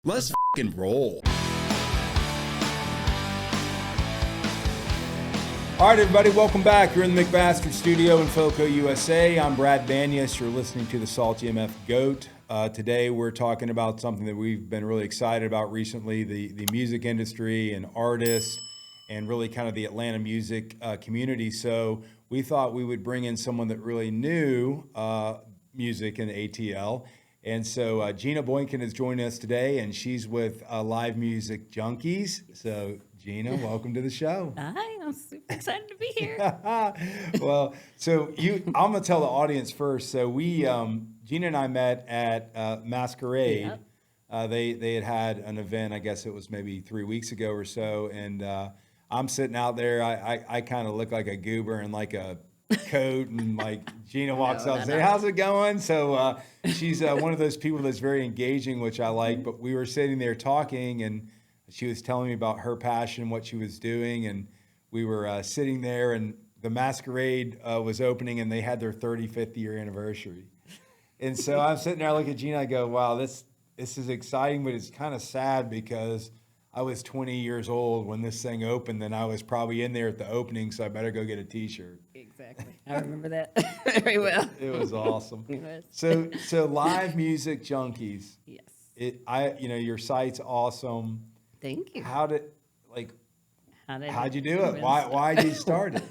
Let's fucking roll. All right, everybody, welcome back. You're in the McMaster studio in Foco, USA. I'm Brad Banyas. You're listening to the SaltyMF GOAT. Today, we're talking about something that we've been really excited about recently, the music industry and artists and really kind of the Atlanta music community. So we thought we would bring in someone that really knew music and ATL. And so Gina Boykin is joining us today, and she's with Live Music Junkiez. So Gina, welcome to the show. Hi, I'm super excited to be here. Well, so I'm gonna tell the audience first. So we, Gina and I met at Masquerade. Yep. They had an event. I guess it was maybe 3 weeks ago or so, and I'm sitting out there. I kind of look like a goober in like a coat, and like Gina walks up and says, "How's it going?" So she's one of those people that's very engaging, which I like. But we were sitting there talking, and she was telling me about her passion, what she was doing, and we were sitting there, and the Masquerade was opening, and they had their 35th year anniversary. And so I'm sitting there, I look at Gina, I go, "Wow, this is exciting, but it's kind of sad because I was 20 years old when this thing opened, and I was probably in there at the opening, so I better go get a T-shirt." Exactly. I remember that very well. It was awesome. It was. So Live Music Junkiez. Yes. Your site's awesome. Thank you. How'd you do it? Friends. Why did you start it?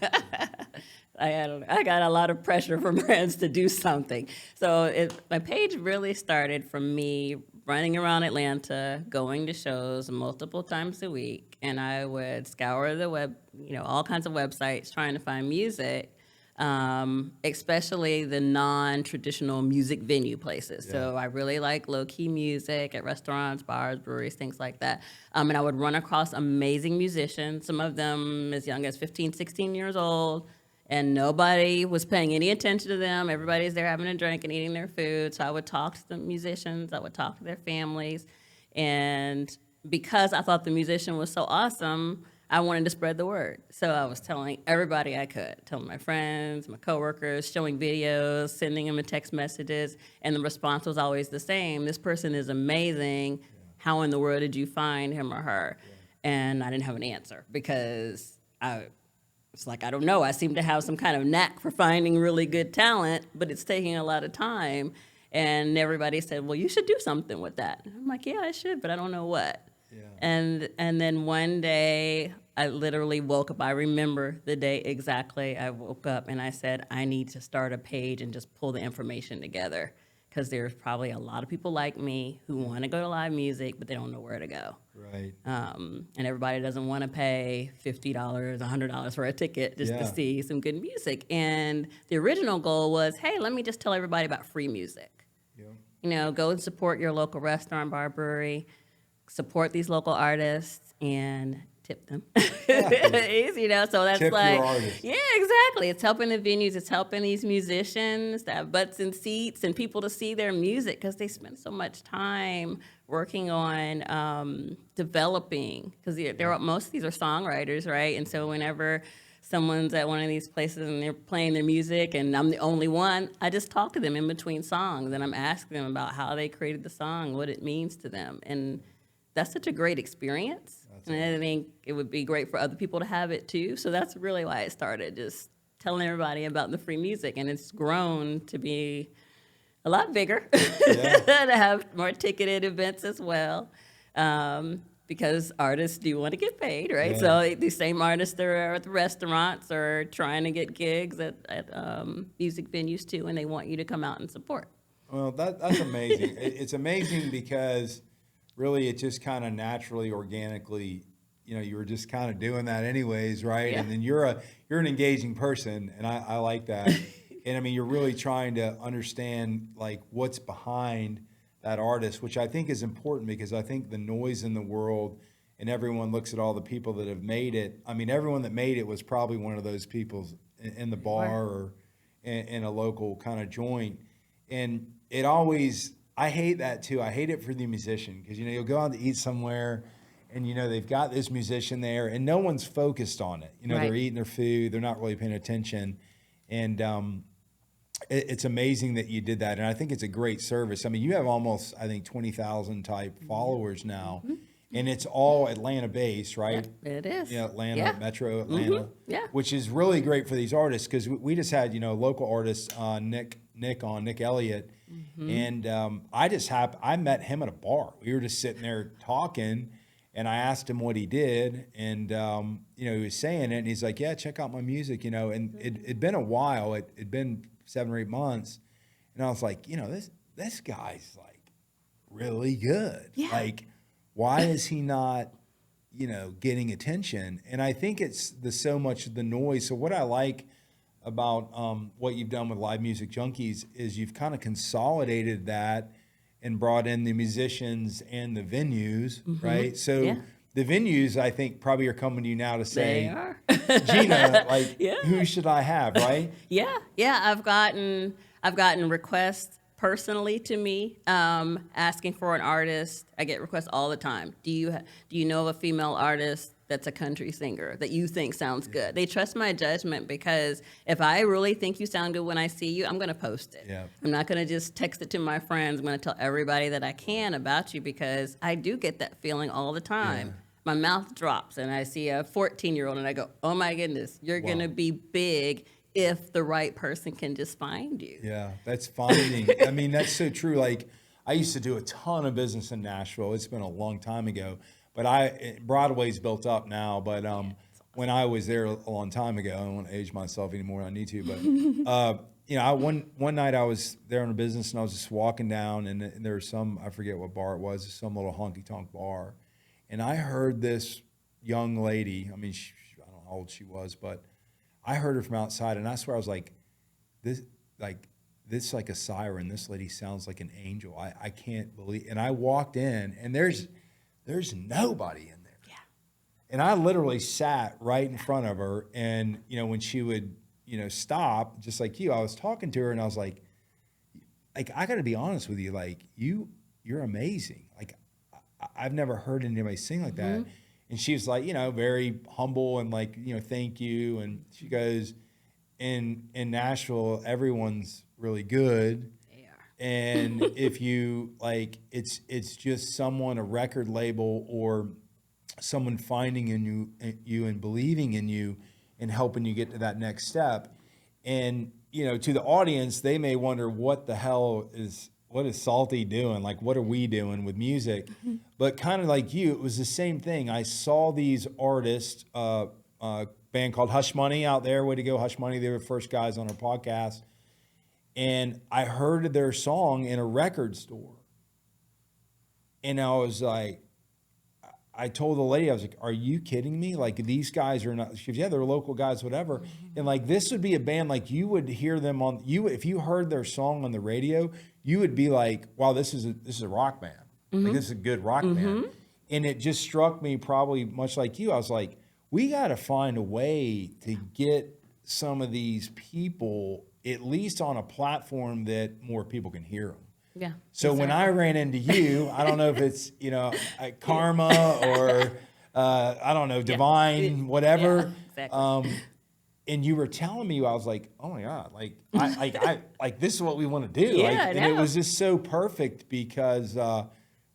I got a lot of pressure from friends to do something. So my page really started from me running around Atlanta, going to shows multiple times a week, and I would scour the web, all kinds of websites trying to find music, especially the non-traditional music venue places. Yeah. So I really like low-key music at restaurants, bars, breweries, things like that. And I would run across amazing musicians, some of them as young as 15, 16 years old, and nobody was paying any attention to them. Everybody's there having a drink and eating their food. So I would talk to the musicians. I would talk to their families. And because I thought the musician was so awesome, I wanted to spread the word. So I was telling everybody I could, telling my friends, my coworkers, showing videos, sending them text messages. And the response was always the same. This person is amazing. Yeah. How in the world did you find him or her? Yeah. And I didn't have an answer because it's like, I don't know. I seem to have some kind of knack for finding really good talent, but it's taking a lot of time. And everybody said, well, you should do something with that. And I'm like, yeah, I should, but I don't know what. Yeah. And then one day, I literally woke up. I remember the day exactly. I woke up and I said, I need to start a page and just pull the information together, because there's probably a lot of people like me who want to go to live music, but they don't know where to go. Right. And everybody doesn't want to pay $50, $100 for a ticket just to see some good music. And the original goal was, hey, let me just tell everybody about free music. Yeah. Go and support your local restaurant, bar, brewery, support these local artists, and tip them. So that's tip like, yeah, exactly. It's helping the venues. It's helping these musicians to have butts and seats and people to see their music, because they spend so much time working on developing, because most of these are songwriters, right? And so whenever someone's at one of these places and they're playing their music and I'm the only one, I just talk to them in between songs, and I'm asking them about how they created the song, what it means to them. And that's such a great experience. And I think it would be great for other people to have it too. So that's really why it started, just telling everybody about the free music. And it's grown to be a lot bigger, to have more ticketed events as well, because artists do want to get paid, right? Yeah. So the same artists that are at the restaurants are trying to get gigs at music venues too, and they want you to come out and support. Well, that's amazing. It's amazing because really, it just kind of naturally, organically, you were just kind of doing that anyways, right? Yeah. And then you're an engaging person, and I like that. And I mean, you're really trying to understand like what's behind that artist, which I think is important, because I think the noise in the world, and everyone looks at all the people that have made it. I mean, everyone that made it was probably one of those people in the bar or in a local kind of joint, and it always. I hate that too. I hate it for the musician, because you'll go out to eat somewhere, and they've got this musician there, and no one's focused on it. Right. They're eating their food, they're not really paying attention, and it's amazing that you did that. And I think it's a great service. I mean, you have almost, I think, 20,000 type followers now. And it's all Atlanta based, right? Yeah, it is. Yeah, Atlanta, Yeah. Metro Atlanta. Yeah. Which is really great for these artists because we just had, local artist Nick Elliott. And I met him at a bar. We were just sitting there talking, and I asked him what he did. And, he was saying it, and he's like, yeah, check out my music, And it'd been a while. It'd been 7 or 8 months. And I was like, this guy's like really good. Yeah. Like, why is he not, getting attention? And I think it's so much of the noise. So what I like about what you've done with Live Music Junkies is you've kind of consolidated that and brought in the musicians and the venues, right? So the venues, I think, probably are coming to you now to say, They are. Gina, like, who should I have, right? Yeah. I've gotten requests personally to me, asking for an artist. I get requests all the time. Do you know of a female artist that's a country singer that you think sounds good? They trust my judgment because if I really think you sound good when I see you, I'm going to post it. Yeah. I'm not going to just text it to my friends. I'm going to tell everybody that I can about you because I do get that feeling all the time. My mouth drops and I see a 14-year-old and I go, oh my goodness, you're going to be big if the right person can just find you. Yeah, that's finding. I mean, that's so true. Like, I used to do a ton of business in Nashville. It's been a long time ago, but Broadway's built up now. But when I was there a long time ago, I don't want to age myself anymore than I need to. But one night I was there on a business and I was just walking down, and there was I forget what bar it was, some little honky tonk bar, and I heard this young lady. I mean, I don't know how old she was, but I heard her from outside, and I swear I was like, this like a siren. This lady sounds like an angel. I can't believe. And I walked in, and there's nobody in there. Yeah. And I literally sat right in front of her, and when she would stop, just like you, I was talking to her, and I was like I got to be honest with you, like you're amazing. Like I've never heard anybody sing like that. And she was like, very humble and like, thank you. And she goes, in Nashville, everyone's really good. They are. And if you like, it's just someone, a record label or someone finding in you and believing in you and helping you get to that next step. And, to the audience, they may wonder what is Salty doing? Like, what are we doing with music? But kind of like you, it was the same thing. I saw these artists, a band called Hush Money out there. Way to go, Hush Money. They were the first guys on our podcast. And I heard their song in a record store. And I was like, I told the lady, I was like, are you kidding me? Like, these guys are not, she goes, yeah, they're local guys, whatever. And like, this would be a band, like you would hear them if you heard their song on the radio, you would be like, wow, this is a rock band. Like, this is a good rock band. And it just struck me, probably much like you. I was like, we got to find a way to get some of these people at least on a platform that more people can hear them. Yeah. So when I ran into you, I don't know if it's, karma or, I don't know, divine, whatever. Yeah, exactly. And you were telling me, I was like, oh my God, like this is what we want to do. Yeah, and it was just so perfect because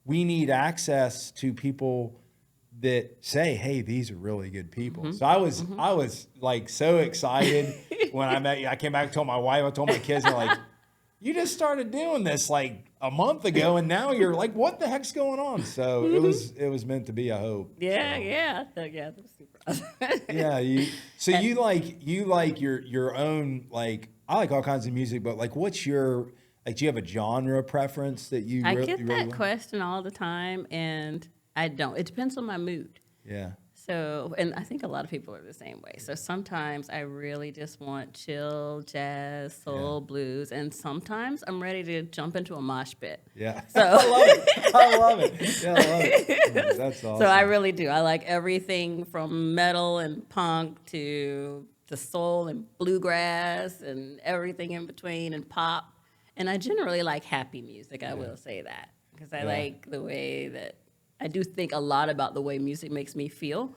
we need access to people that say, hey, these are really good people. So I was like so excited when I met you. I came back, told my wife, I told my kids, they're like, you just started doing this like a month ago, and now you're like, what the heck's going on? So it was meant to be, I hope. Yeah. That was super awesome. Yeah. You like your own, like, I like all kinds of music, but like, what's your, like, do you have a genre preference that you I really, get you that really like? question all the time, and I don't. It depends on my mood. Yeah. So, and I think a lot of people are the same way. So sometimes I really just want chill, jazz, soul, blues, and sometimes I'm ready to jump into a mosh pit. Yeah. So I love it. Yeah, I love it. That's awesome. So I really do. I like everything from metal and punk to soul and bluegrass and everything in between and pop. And I generally like happy music. I will say that because I like the way that I do think a lot about the way music makes me feel.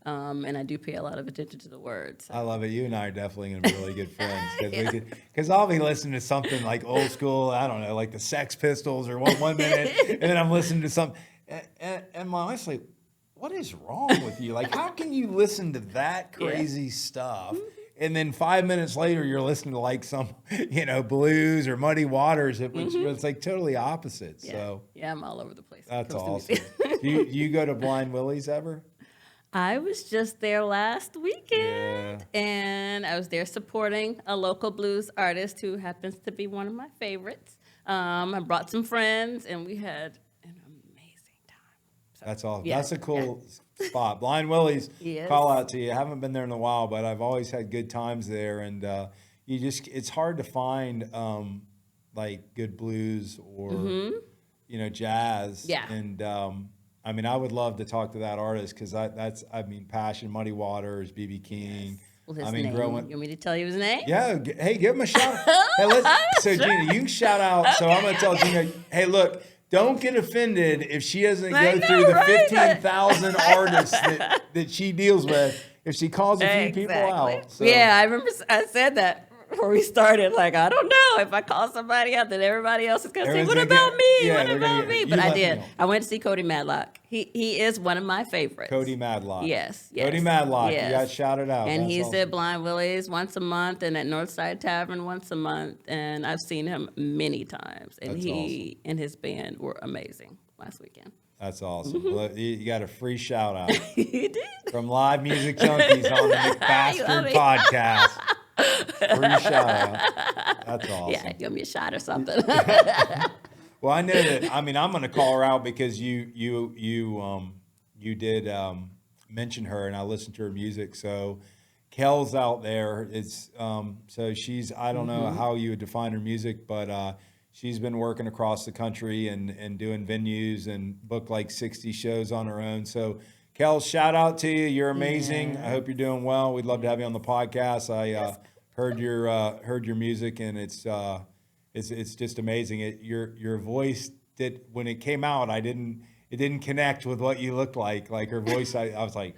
And I do pay a lot of attention to the words. So. I love it. You and I are definitely going to be really good friends because I'll be listening to something like old school. I don't know, like the Sex Pistols or one minute, and then I'm listening to something, and my wife's like, "What is wrong with you? Like, how can you listen to that crazy stuff?" And then 5 minutes later, you're listening to like some, blues or Muddy Waters. It's like totally opposite. Yeah. So yeah, I'm all over the place. that's awesome. Do you go to Blind Willie's ever? I was just there last weekend, and I was there supporting a local blues artist who happens to be one of my favorites. I brought some friends, and we had an amazing time. So, that's all. Yeah, That's a cool spot. Blind Willie's, Yes. call out to you. I haven't been there in a while, but I've always had good times there. And it's hard to find like good blues or, jazz. Yeah. And I would love to talk to that artist because Passion, Muddy Waters, B.B. King. Well, his name. You want me to tell you his name? Yeah. Hey, give him a shout out. So, Gina, you can shout out. So I'm going to tell Gina, hey, look, don't get offended if she doesn't go through the 15,000 artists that she deals with if she calls a few people out. So. Yeah, I remember I said that before we started. Like, I don't know if I call somebody out, then everybody else is going to say, what about me? What about me? But I did. I went to see Cody Madlock. He is one of my favorites. Cody Madlock. Yes. Cody Madlock. Yes. You got shouted out. And That's he's awesome. at Blind Willie's once a month and at Northside Tavern once a month. And I've seen him many times. And That's he and his band were amazing last weekend. That's awesome. Well, you got a free shout out He did. from Live Music Junkies on the McBastard podcast. Free shout out. That's awesome. Yeah, give me a shot or something. Well, I know that. I'm going to call her out because you did mention her, and I listened to her music. So, Kel's out there. It's so she's. I don't know how you would define her music, but she's been working across the country and doing venues and booked like 60 shows on her own. So, Kel, shout out to you. You're amazing. Yeah. I hope you're doing well. We'd love to have you on the podcast. I heard your music, and it's just amazing. Your voice did when it came out. It didn't connect with what you looked like. Like her voice, I was like,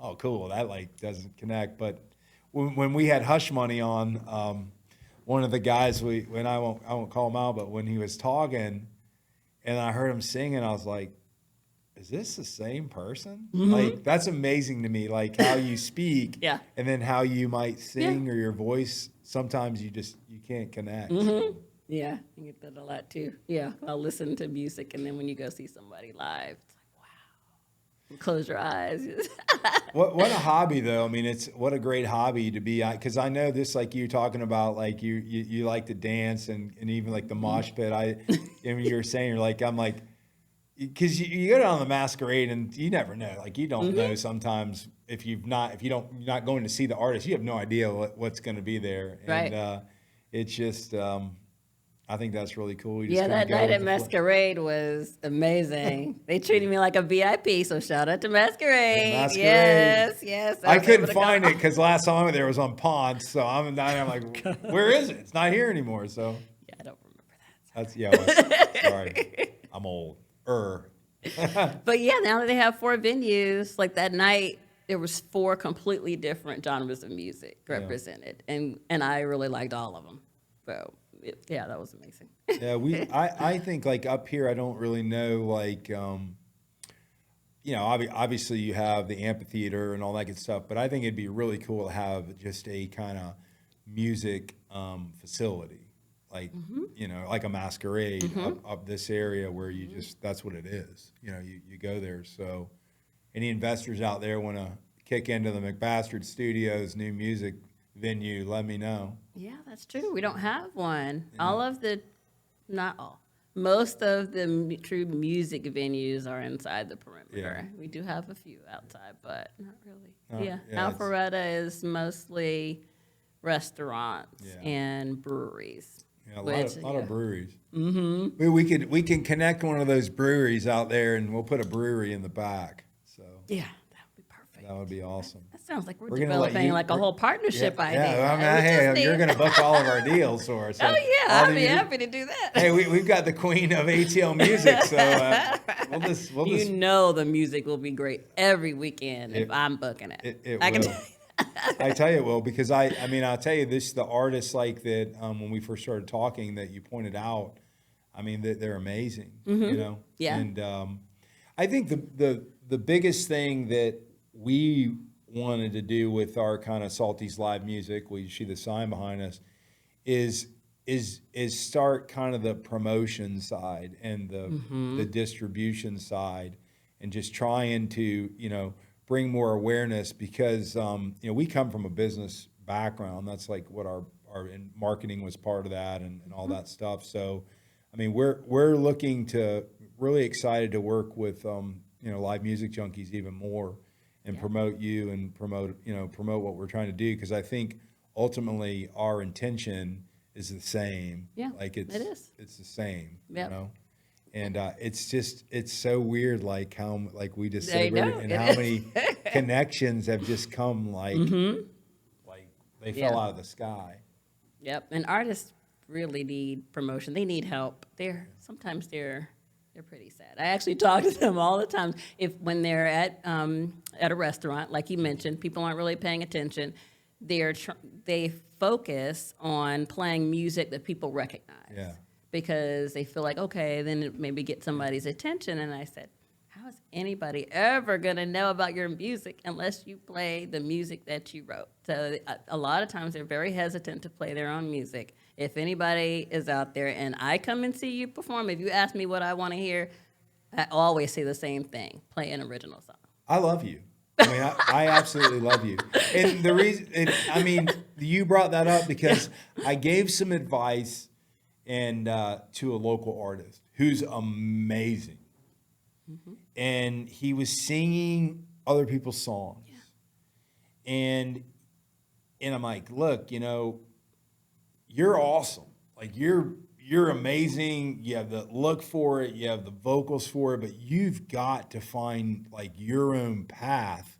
oh, cool. That like doesn't connect. But when we had Hush Money on, one of the guys I won't call him out, but when he was talking, and I heard him singing, I was like, is this the same person? Like, that's amazing to me, like how you speak and then how you might sing or your voice. Sometimes you can't connect. Yeah, I get that a lot too. Yeah, I'll listen to music, and then when you go see somebody live, it's like, wow. Close your eyes. What a hobby, though. I mean, what a great hobby to be, because I know this, like you talking about, like you like to dance and even like the mosh pit. I mean, you were saying, I'm like, because you go down the masquerade and you never know. Like, you don't know sometimes if you're not going to see the artist, you have no idea what's going to be there. Right. And it's just, I think that's really cool. That night at Masquerade was amazing. They treated me like a VIP, so shout out to Masquerade. Yes. I couldn't find it because last time I went there was on Ponce, so I'm like, where is it? It's not here anymore. So yeah, I don't remember that. Sorry, I'm old. But yeah, now that they have 4 venues, like that night, there was 4 completely different genres of music represented, and I really liked all of them. So that was amazing. I think like up here, I don't really know like obviously you have the amphitheater and all that good stuff, but I think it'd be really cool to have just a kind of music facility. Like, like a masquerade up this area where you that's what it is. You go there. So any investors out there want to kick into the McBastard Studios new music venue, let me know. Yeah, that's true. We don't have one. Not all. Most of the true music venues are inside the perimeter. Yeah. We do have a few outside, but not really. Alpharetta is mostly restaurants and breweries. Yeah, a lot of breweries. We can connect one of those breweries out there, and we'll put a brewery in the back. So yeah, that would be That would be awesome. That sounds like we're We're gonna let developing you- like a whole partnership idea. Yeah, I mean, We just hey, need- you're going to book all of our deals for us. So Oh yeah, all I'd the be music- happy to do that. Hey, we've got the queen of ATL music, so we'll just You know the music will be great every weekend if It- I'm booking it. it I can will. tell you. I tell you it will, because I mean, I'll tell you this, the artists like that, when we first started talking that you pointed out, I mean, they're amazing, you know? Yeah. And I think the biggest thing that we wanted to do with our kind of Salty's live music, we see the sign behind us, is start kind of the promotion side and the distribution side, and just trying to, you know, bring more awareness, because you know, we come from a business background. That's like what our and marketing was part of that, and all that stuff. So I mean, we're looking to, really excited to work with you know, Live Music Junkies even more, and promote you, and promote what we're trying to do, because I think ultimately our intention is the same. Yeah, like it is. It's the same. Yep. You know. And it's so weird, like how, like we just I said, know, and it how is. many connections have just come, like they fell Yeah. out of the sky. Yep, and artists really need promotion. They need help. Sometimes they're pretty sad. I actually talk to them all the time. When they're at a restaurant, like you mentioned, people aren't really paying attention. They focus on playing music that people recognize. Yeah. Because they feel like, okay, then it maybe get somebody's attention. And I said, how is anybody ever gonna know about your music unless you play the music that you wrote? So a lot of times they're very hesitant to play their own music. If anybody is out there and I come and see you perform, if you ask me what I want to hear, I always say the same thing: play an original song. I love you. I mean, I absolutely love you. And the reason, I mean, you brought that up because I gave some advice and to a local artist who's amazing. And he was singing other people's songs. Yeah. And I'm like, look, you know, you're awesome. Like you're amazing. You have the look for it, you have the vocals for it, but you've got to find like your own path,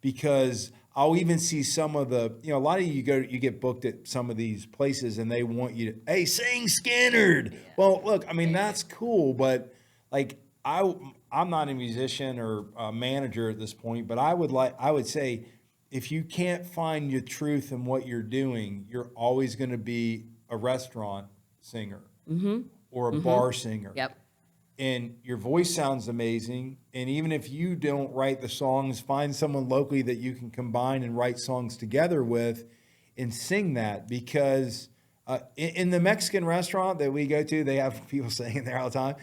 because I'll even see some of the, you know, a lot of you get booked at some of these places and they want you to, hey, sing Skinnerd. Yeah. Well, look, I mean, that's cool, but like I'm not a musician or a manager at this point, but I would say, if you can't find your truth in what you're doing, you're always going to be a restaurant singer or a bar singer. Yep. And your voice sounds amazing. And even if you don't write the songs, find someone locally that you can combine and write songs together with and sing that. Because in the Mexican restaurant that we go to, they have people singing there all the time.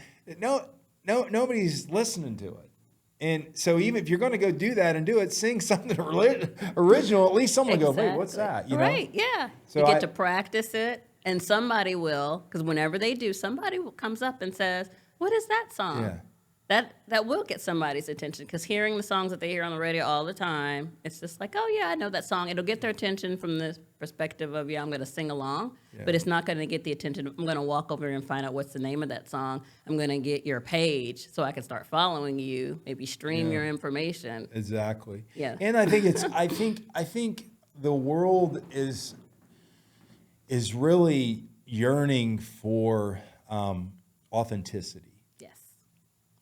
Nobody's listening to it. And so even if you're going to go do that and do it, sing something original, at least someone will go, wait, what's that? You know? Right, yeah. So you get to practice it, and somebody will, because whenever they do, somebody comes up and says, what is that song? Yeah. That will get somebody's attention, because hearing the songs that they hear on the radio all the time, it's just like, oh yeah, I know that song. It'll get their attention from the perspective of, yeah, I'm going to sing along, but it's not going to get the attention. I'm going to walk over and find out what's the name of that song. I'm going to get your page so I can start following you, maybe stream your information. Exactly. Yeah. And I think I think the world is really yearning for authenticity.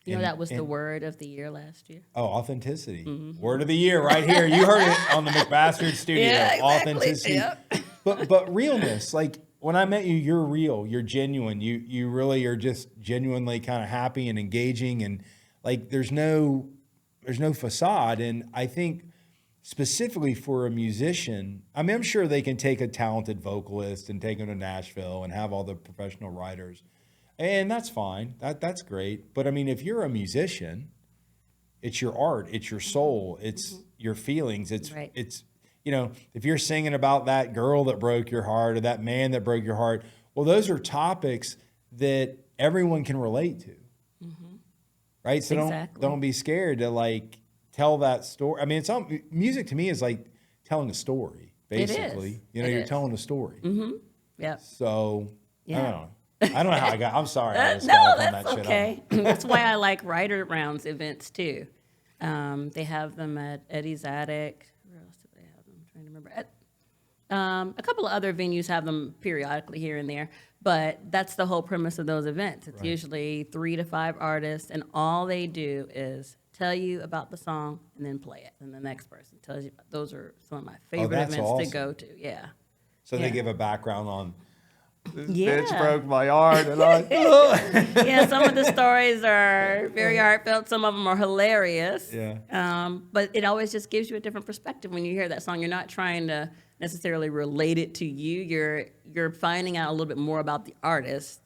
You know, that was the word of the year last year. Oh, authenticity. Word of the year right here. You heard it on the McBastard Studio. Yeah, exactly. Authenticity. Yep. But realness. Like when I met you, you're real. You're genuine. You really are just genuinely kind of happy and engaging, and like there's no facade. And I think specifically for a musician, I mean, I'm sure they can take a talented vocalist and take them to Nashville and have all the professional writers. And that's fine. That's great. But I mean, if you're a musician, it's your art, it's your soul, it's your feelings. It's, you know, if you're singing about that girl that broke your heart or that man that broke your heart, well, those are topics that everyone can relate to. Right? So don't be scared to like tell that story. I mean, music to me is like telling a story, basically. It is. You know, you're telling a story. Yeah. So I don't know. I don't know how I got. I'm sorry. I just No, got up on that's that shit. okay. That's why I like writer rounds events too, They have them at Eddie's Attic. Where else do they have them? I'm trying to remember. A couple of other venues have them periodically here and there, but that's the whole premise of those events. It's usually 3 to 5 artists, and all they do is tell you about the song and then play it, and the next person tells you. Those are some of my favorite events to go to. Yeah. So they give a background on. This bitch broke my heart, and yeah, some of the stories are very heartfelt. Some of them are hilarious. Yeah. But it always just gives you a different perspective when you hear that song. You're not trying to necessarily relate it to you. You're finding out a little bit more about the artist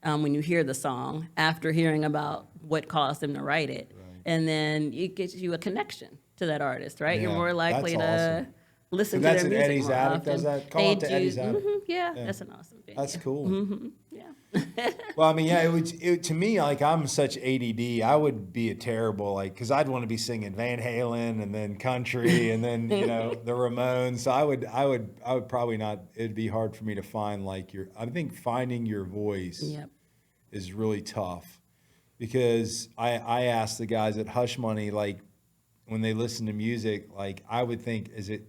when you hear the song after hearing about what caused them to write it, and then it gives you a connection to that artist. Right? Yeah, you're more likely to. Awesome. Listen so to their music Eddie's more Attic, often. does that? Call it to Eddie's Attic. Yeah, that's an awesome venue. That's cool. Yeah. Well, I mean, yeah, to me, like, I'm such ADD. I would be a terrible, like, because I'd want to be singing Van Halen and then country and then, the Ramones. So I would probably not, it'd be hard for me to find, like, I think finding your voice is really tough, because I asked the guys at Hush Money, like, when they listen to music, like, I would think, is it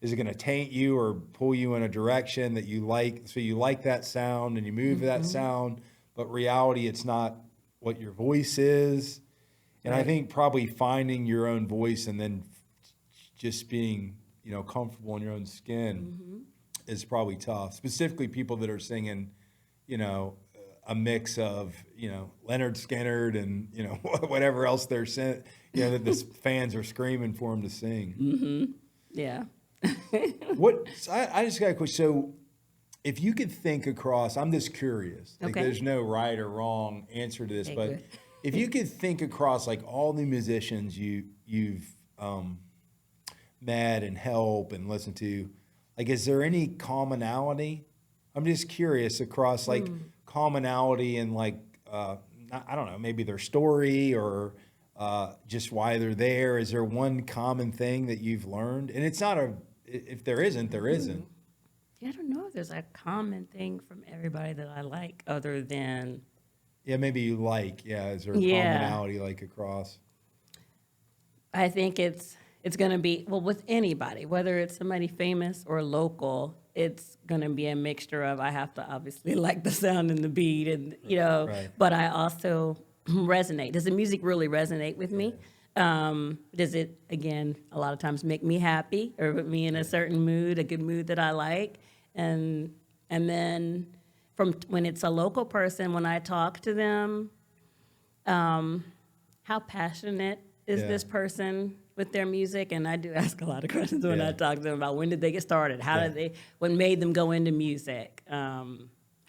going to taint you or pull you in a direction that you like? So you like that sound and you move that sound, but reality, it's not what your voice is. And I think probably finding your own voice and then just being, comfortable in your own skin is probably tough. Specifically people that are singing, a mix of, Leonard Skinner and, whatever else they're saying, that the fans are screaming for them to sing. Mm-hmm. Yeah. I just got a question. So if you could think across, I'm just curious, like there's no right or wrong answer to this, but if you could think across like all the musicians you've met and helped and listened to, like, is there any commonality? I'm just curious across like commonality and like, I don't know, maybe their story or just why they're there. Is there one common thing that you've learned? And it's not if there isn't, there isn't. Yeah, I don't know if there's a common thing from everybody that I like other than. Yeah, maybe you like. Yeah, is there a commonality like across? I think it's going to be, well, with anybody, whether it's somebody famous or local, it's going to be a mixture of, I have to obviously like the sound and the beat and, but I also resonate. Does the music really resonate with me? Does it, again, a lot of times make me happy or put me in a certain mood, a good mood that I like? And then from when it's a local person, when I talk to them, how passionate is this person with their music? And I do ask a lot of questions when I talk to them about when did they get started? How did they, what made them go into music?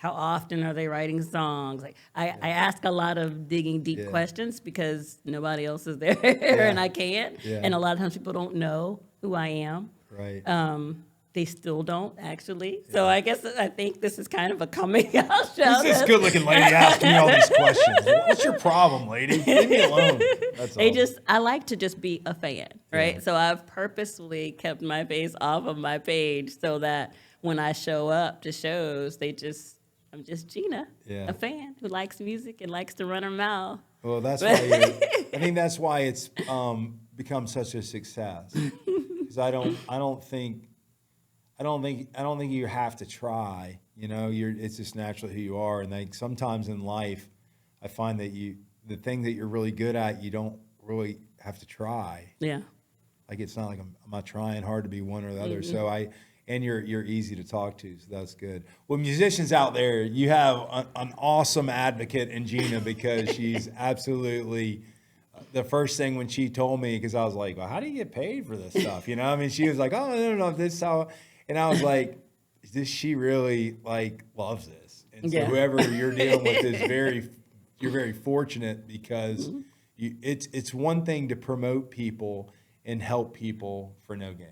How often are they writing songs? Like I ask a lot of digging deep questions because nobody else is there and I can't. Yeah. And a lot of times people don't know who I am. Right. They still don't actually. So I think this is kind of a coming out show. Who's this good-looking lady asking me all these questions? What's your problem, lady? Leave me alone. That's all. I like to just be a fan, right? Yeah. So I've purposefully kept my face off of my page so that when I show up to shows, I'm just Gina, a fan who likes music and likes to run her mouth. Well, that's why I think that's why it's become such a success. Because I don't think you have to try. It's just naturally who you are. And like sometimes in life, I find that the thing that you're really good at, you don't really have to try. Yeah. Like it's not like I'm not trying hard to be one or the other. Mm-hmm. So and you're easy to talk to, so that's good. Well, musicians out there, you have an awesome advocate in Gina because she's absolutely the first thing when she told me, because I was like, well, how do you get paid for this stuff? I mean, she was like, oh, no, this is how, and I was like, she really like loves this. And so whoever you're dealing with is you're very fortunate because it's one thing to promote people and help people for no gain.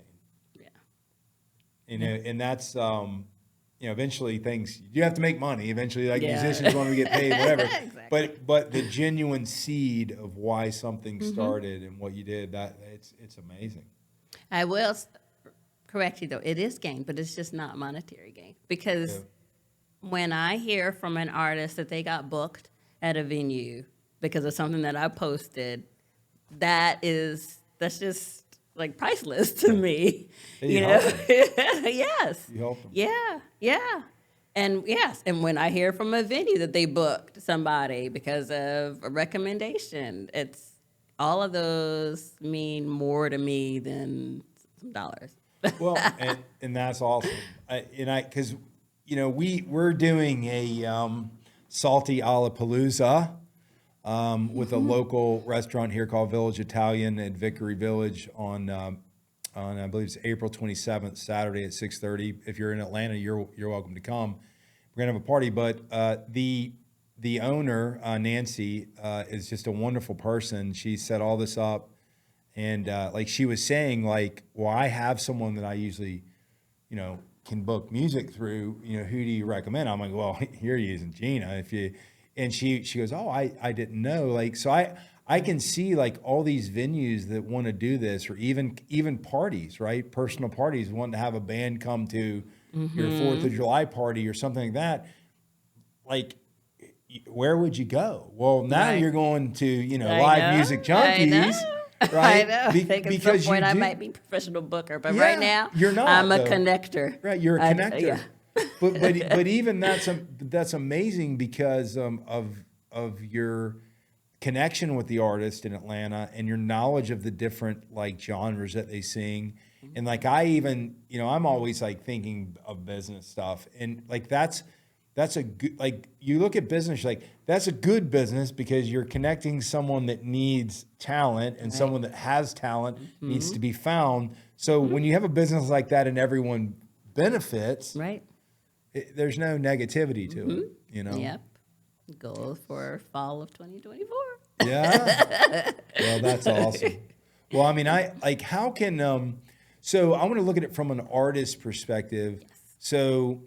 And that's, eventually you have to make money. Eventually, like musicians want to get paid, whatever. Exactly. But the genuine seed of why something started and what you did, it's amazing. I will correct you, though. It is gain, but it's just not monetary gain. Because when I hear from an artist that they got booked at a venue because of something that I posted, that's just like priceless to me. You know, help yes, You help them. yeah. And yes, and when I hear from a venue that they booked somebody because of a recommendation, it's all of those mean more to me than some dollars. Well, and that's awesome. Because we're doing a salty alla palooza with a local restaurant here called Village Italian at Vickery Village on I believe it's April 27th, Saturday at 6:30. If you're in Atlanta, you're welcome to come. We're gonna have a party, but the owner Nancy is just a wonderful person. She set all this up. And like she was saying, like, well, I have someone that I usually, can book music through. Who do you recommend? I'm like, well, you're using Gina. And she goes, oh, I didn't know. Like, so I can see like all these venues that want to do this, or even parties, right? Personal parties, wanting to have a band come to your 4th of July party or something like that. Like, where would you go? Well, now you're going to, Live Music Junkies. Right? I know. I think at some point I might be a professional booker, but right now you're not, I'm a connector. Right, you're a connector. Yeah. but even that's amazing because of your connection with the artist in Atlanta and your knowledge of the different like genres that they sing. And like I even, I'm always like thinking of business stuff, and like that's a good, like you look at business, like that's a good business because you're connecting someone that needs talent and someone that has talent needs to be found. So when you have a business like that and everyone benefits, right? There's no negativity to it, Yep. Goal for fall of 2024. Yeah. Well, that's awesome. Well, I mean, how can, so I want to look at it from an artist perspective. Yes. So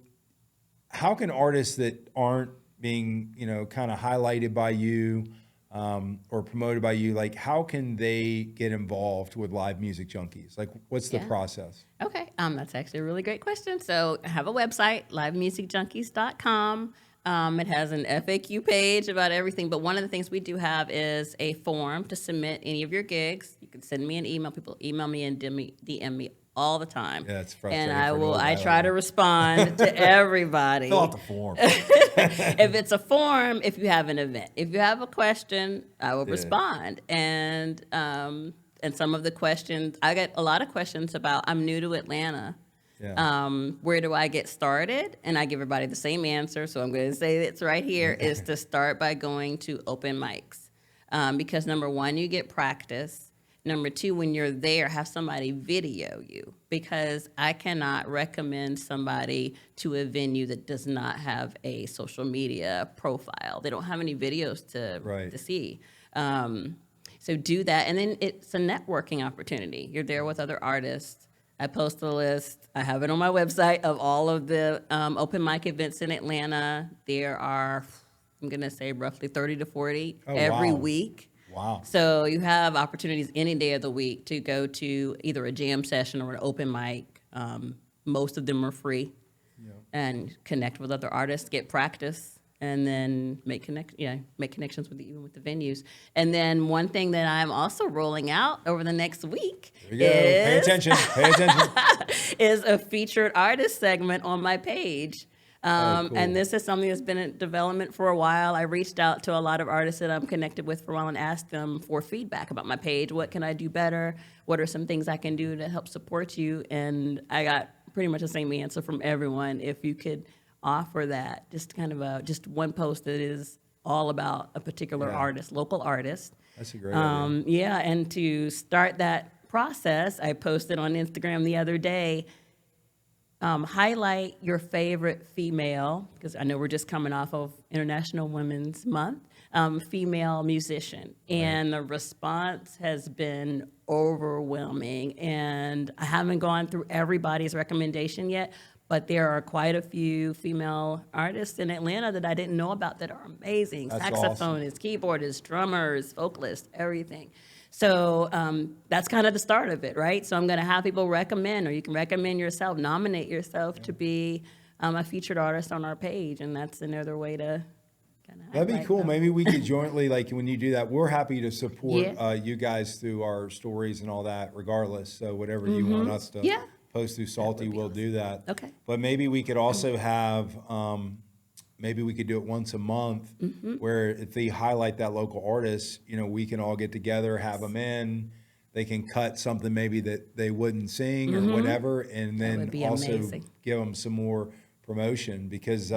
how can artists that aren't being, kind of highlighted by you or promoted by you, like how can they get involved with Live Music Junkies? Like what's the process? Okay, that's actually a really great question. So I have a website, livemusicjunkies.com. It has an FAQ page about everything, but one of the things we do have is a form to submit any of your gigs. You can send me an email. People email me and DM me all the time. Yeah, it's frustrating. And I try to respond to everybody. Fill out the form. If it's a form, if you have an event. If you have a question, I will respond. And some of the questions, I get a lot of questions about, I'm new to Atlanta. Yeah. Where do I get started? And I give everybody the same answer, so I'm going to say it's right here, is to start by going to open mics. Because number one, you get practice. Number two, when you're there, have somebody video you, because I cannot recommend somebody to a venue that does not have a social media profile. They don't have any videos to see. So do that, and then it's a networking opportunity. You're there with other artists. I post a list. I have it on my website of all of the open mic events in Atlanta. There are, I'm going to say, roughly 30 to 40 every week. Wow. So you have opportunities any day of the week to go to either a jam session or an open mic. Most of them are free. And connect with other artists, get practice, and then make connections with even with the venues. And then one thing that I'm also rolling out over the next week Pay attention. is a featured artist segment on my page. Cool. And this is something that's been in development for a while. I reached out to a lot of artists that I'm connected with for a while and asked them for feedback about my page. What can I do better? What are some things I can do to help support you? And I got pretty much the same answer from everyone. If you could offer that, just kind of just one post that is all about a particular artist, local artist. That's a great idea. And to start that process, I posted on Instagram the other day, highlight your favorite female, because I know we're just coming off of International Women's Month, female musician. And the response has been overwhelming. And I haven't gone through everybody's recommendation yet, but there are quite a few female artists in Atlanta that I didn't know about that are amazing. That's Saxophonists, keyboardists, drummers, vocalists, everything. So that's kind of the start of it, right? So I'm going to have people recommend, or you can recommend yourself, nominate yourself to be a featured artist on our page, and that's another way to That'd be cool. Maybe we could jointly, like when you do that, we're happy to support you guys through our stories and all that, regardless. So whatever you want us to post through Salty, we'll do that. Okay. But maybe we could also have, maybe we could do it once a month, where if they highlight that local artist, you know, we can all get together, have them in. They can cut something maybe that they wouldn't sing or whatever, and then also give them some more promotion because.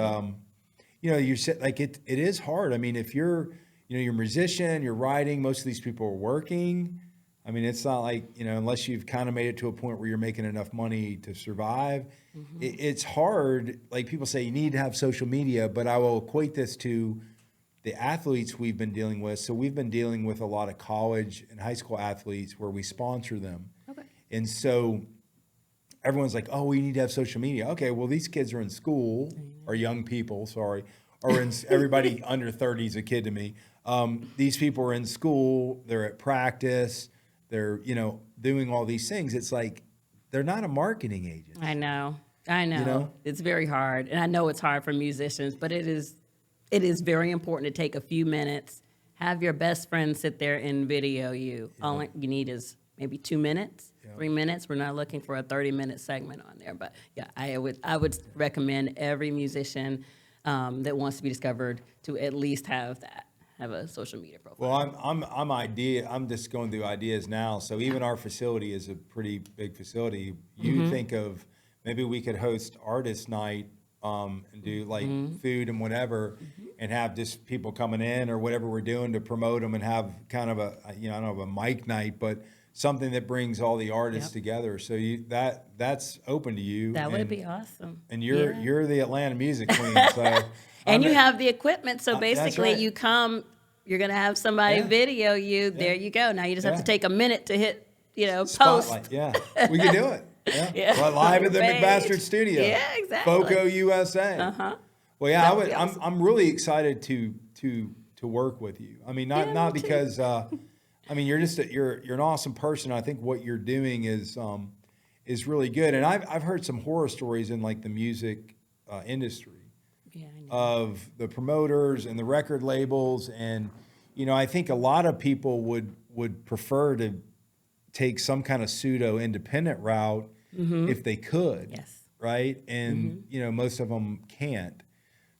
You know, you said like it is hard. I mean, if you're a musician, you're writing, most of these people are working. I mean, it's not like, you know, unless you've kind of made it to a point where you're making enough money to survive, it's hard. Like people say you need to have social media, but I will equate this to the athletes we've been dealing with. So we've been dealing with a lot of college and high school athletes where we sponsor them. Okay. And so everyone's like, oh, we need to have social media. Okay, well, these kids are in school, or young people, sorry, or in everybody under 30 is a kid to me. These people are in school, they're at practice, they're, you know, doing all these things. It's like they're not a marketing agent. I know. You know? It's very hard. And I know it's hard for musicians, but it is very important to take a few minutes, have your best friend sit there and video you. All you need is maybe 2 minutes. 3 minutes. We're not looking for a 30-minute segment on there, but yeah, I would recommend every musician that wants to be discovered to at least have a social media profile. Well, I'm just going through ideas now. So even our facility is a pretty big facility. You think of maybe we could host artist night and do like food and whatever, and have just people coming in or whatever we're doing to promote them, and have kind of a, you know, I don't know, a mic night, but something that brings all the artists together. So that's open to you. That would be awesome. And you're the Atlanta music queen. So and you have the equipment. So basically, right. you come, you're gonna have somebody video you. There you go. Now you just have to take a minute to hit, you know, Spotlight. post. Yeah, we can do it. Yeah. Well, live at the McBastard studio. Yeah, exactly. FOCO USA. Well, yeah, Awesome. I'm really excited to work with you. I mean, not because. I mean, you're just you're an awesome person. I think what you're doing is really good. And I've heard some horror stories in like the music industry of the promoters and the record labels, and you know, I think a lot of people would prefer to take some kind of pseudo independent route if they could. Yes. Right. And you know, most of them can't.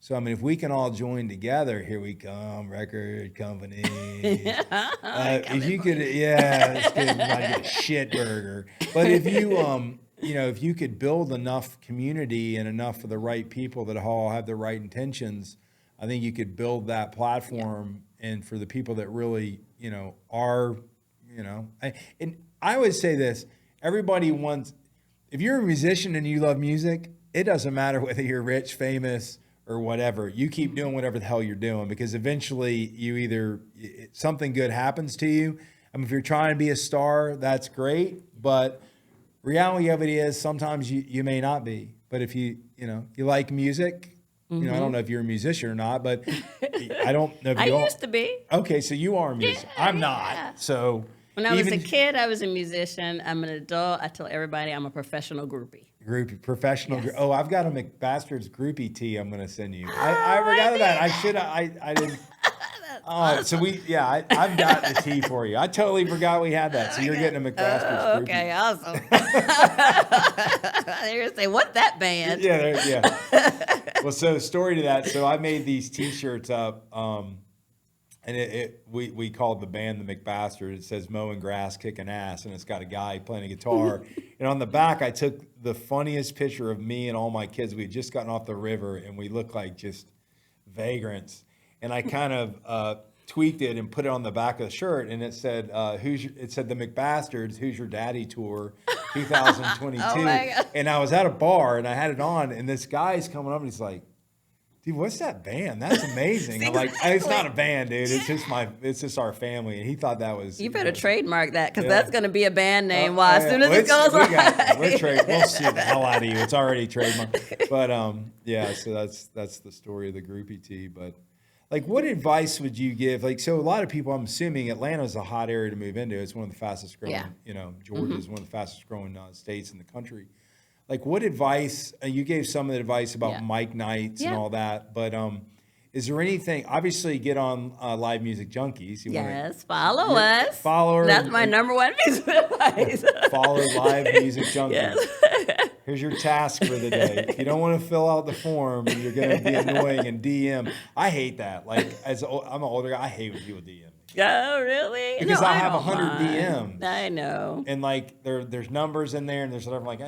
So, I mean, if we can all join together, here we come, record company. If you could, it's good, like a shit burger. But if you, you know, if you could build enough community and enough of the right people that all have the right intentions, I think you could build that platform. And for the people that really, you know, are, you know, and I always say this, everybody wants, if you're a musician and you love music, it doesn't matter whether you're rich, famous, or whatever, you keep doing whatever the hell you're doing, because eventually you either something good happens to you. I mean, if you're trying to be a star, that's great, but reality of it is sometimes you may not be. But if you like music, you know, I don't know if you're a musician or not, but I don't know if you used to be. Okay, so you are a musician. I'm not. So when I was a kid, I was a musician. I'm an adult. I tell everybody I'm a professional groupie. Professional. Yes. Oh, I've got a McBastard's groupie tee I'm going to send you. I forgot that. I didn't. Awesome. So I've got the tee for you. I totally forgot we had that. So you're getting a McBastard's groupie. Okay, awesome. They're going to say, what's that band? Yeah. Well, so story to that. So I made these T-shirts up, and we called the band the McBastard. It says mowing grass, kicking ass, and it's got a guy playing a guitar. And on the back, I took the funniest picture of me and all my kids. We had just gotten off the river, and we looked like just vagrants. And I kind of tweaked it and put it on the back of the shirt, and it said, it said the McBastards, Who's Your Daddy Tour 2022. Oh my God. And I was at a bar, and I had it on, and this guy's coming up, and he's like, dude, what's that band? That's amazing. I'm like, it's not a band, dude. It's just our family. And he thought that was. You better trademark that, because that's going to be a band name. As soon as it goes on. We'll sue the hell out of you. It's already trademarked. But so that's the story of the groupie tee. But like, what advice would you give? Like, so a lot of people, I'm assuming Atlanta's a hot area to move into. It's one of the fastest growing. You know, Georgia is one of the fastest growing states in the country. Like, what advice, you gave some of the advice about mic nights and all that, but Is there anything? Obviously, get on Live Music Junkies. Follow us. Follow her. That's my number one piece of advice. Follow Live Music Junkies. Yes. Here's your task for the day. If you don't want to fill out the form, you're going to be annoying and DM. I hate that. Like, I'm an older guy, I hate when people DM me. Oh, really? Because I have 100 DMs. I know. And like, there's numbers in there, and there's whatever. Like,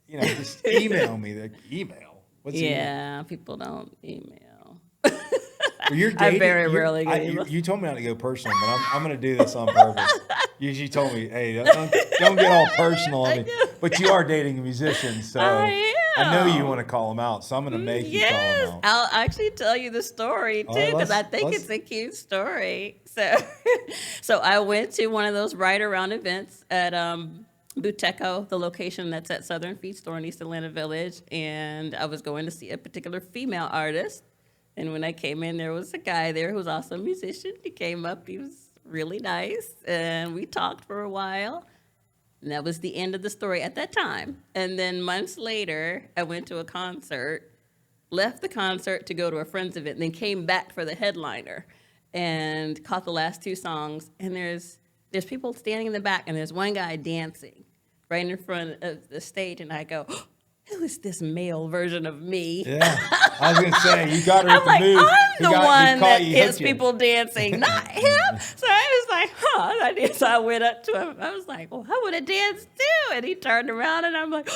just email me. Like, email. What's email? People don't email. Well, you're dating, I very rarely get emails. You told me not to go personal, but I'm going to do this on purpose. You told me, hey, don't get all personal on me. But you are dating a musician, so I know you want to call him out, so I'm going to make you call him out. I'll actually tell you the story, too, because I think it's a cute story. So I went to one of those right-around events at Buteco, the location that's at Southern Feed Store in East Atlanta Village, and I was going to see a particular female artist. And when I came in, there was a guy there who was also a musician. He came up, he was really nice, and we talked for a while. And that was the end of the story at that time. And then months later, I went to a concert, left the concert to go to a friend's event, and then came back for the headliner and caught the last two songs. And there's people standing in the back, and there's one guy dancing right in front of the stage, and I go, who is this male version of me? Yeah, I was gonna say you got her at the move. I'm the one that gets people dancing, not him. So I was like, So I went up to him. I was like, well, how would a dance do? And he turned around, and I'm like,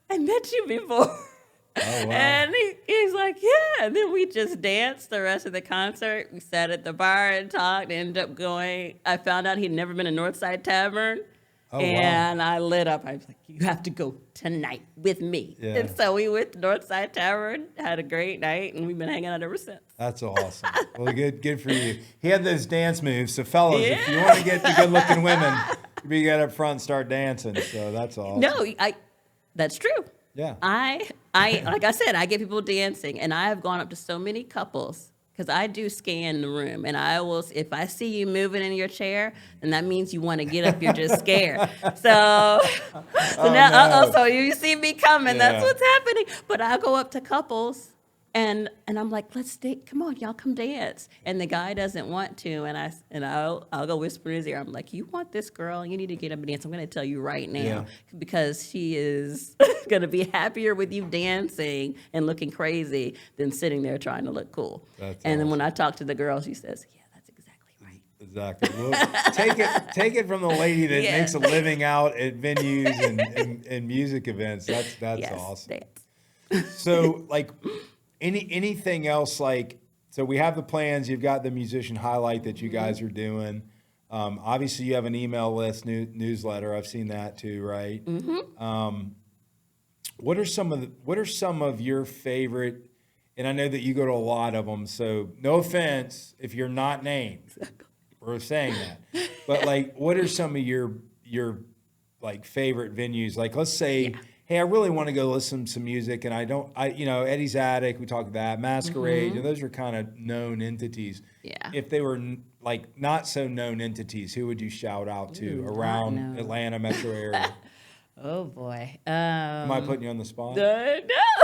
I met you before. Oh, wow. And he's like, yeah. And then we just danced the rest of the concert. We sat at the bar and talked. Ended up going. I found out he'd never been to Northside Tavern. Oh, and wow. I lit up. I was like, you have to go tonight with me. Yeah. And so we went to Northside Tavern, had a great night, and we've been hanging out ever since. That's awesome. Well, good for you. He had those dance moves. So, fellas, if you want to get the good-looking women, you get up front and start dancing. So that's awesome. No, that's true. Yeah. I like I said, I get people dancing, and I have gone up to so many couples. Because I do scan the room, and I will. If I see you moving in your chair, then that means you want to get up. You're just scared. So you see me coming. Yeah. That's what's happening. But I go up to couples, and I'm like, let's date. Come on, y'all, come dance. And the guy doesn't want to, and I'll go whisper in his ear. I'm like, you want this girl? You need to get up and dance. I'm going to tell you right now, because she is going to be happier with you dancing and looking crazy than sitting there trying to look cool. And then when I talk to the girl, she says, yeah, that's exactly right. Exactly. Well, take it from the lady that makes a living out at venues and music events. That's awesome. Dance. So, like, anything else, like, so we have the plans. You've got the musician highlight that you guys are doing. Obviously, you have an email list, newsletter. I've seen that too, right? Mm-hmm. What are some of your favorite? And I know that you go to a lot of them, so no offense if you're not named for saying that. But like, what are some of your like favorite venues? Like, let's say, hey, I really want to go listen to some music, and Eddie's Attic, we talked about Masquerade, and those are kind of known entities. Yeah. If they were like not so known entities, who would you shout out to around Atlanta metro area? Oh boy. Am I putting you on the spot? No.